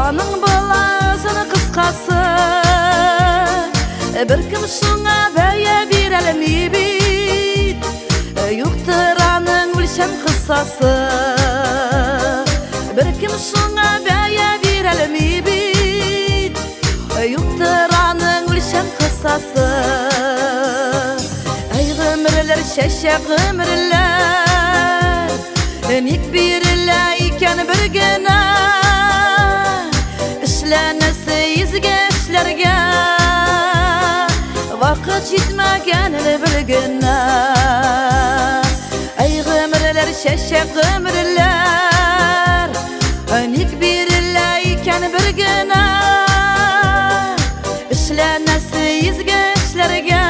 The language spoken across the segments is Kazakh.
Аның баласын қысқасы бір кім шуңа бәйе берелмей бит Юқтыр аның өлшем қысасы бір кім шуңа бәйе берелмей бит Юқтыр аның өлшем қысасы Әй ғымырлер шәшә ғымырлер Ник бірілі екен бір гена Ішләнісі езге ішлерге Вақыт жетмәгенді білгіні Әй ғымырлер шәшә ғымырлер Ник бірілі екен бір гена Ішләнісі езге ішлерге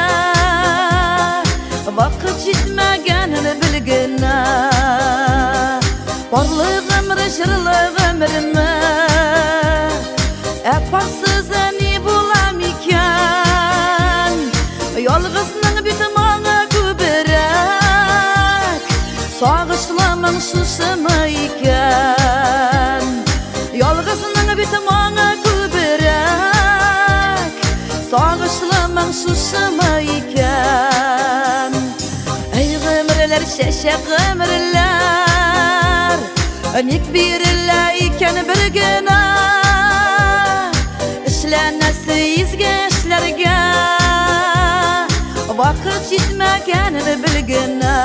Вақыт жетмәгенді білгіні Барлы ғымыр, жырлы ғымырымы Әпарсыз не болам екен Ялғызның бітім аңа көбірек Сағышлымың шушымы екен Ялғызның бітім аңа көбірек Сағышлымың шушымы екен Әй ғымырлер шәшә ғымырлер Ник бірілі екен бір гена Ішләнәсі езге ішлерге Вақыт жетмәгенді білгіні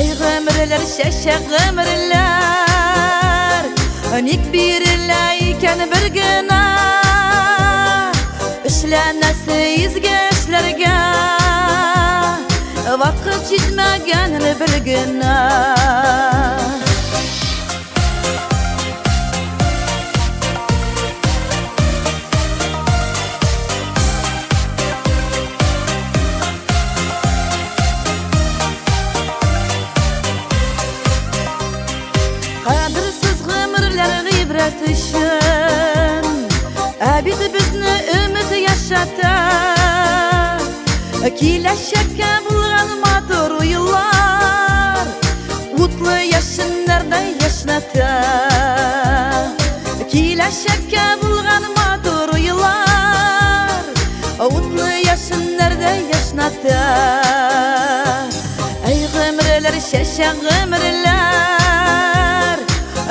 Әй ғымырлер шәшә ғымырлер Ник бірілі екен бір гена Ішләнәсі езге ішлерге Вақыт жетмәгенді білгіні Қадырсыз ғымырлер ғибрат үшін Әбет бізні үміт яшаты Келешекке бұлған матур ойылар Утлы яшынларда яшнаты Келешекке бұлған матур ойылар Утлы яшынларда яшнаты Әй ғымырлер шәшә ғымырлер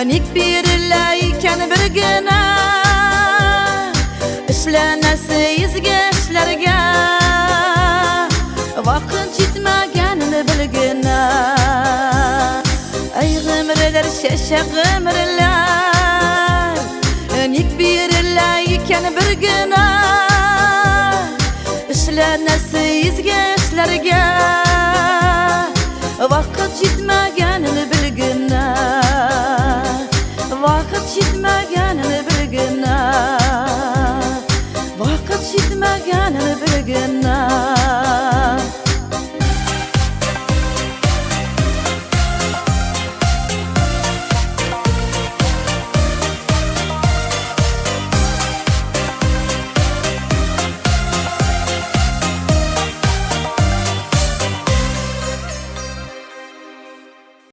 Ник бірілі екен бір гена Ішләнәсі езге ішлерге Вақыт жетмәгенді білгіні Әй ғымырлер шәшә ғымырлер Ник бірілі екен бір гена Ішләнәсі езге ішлерге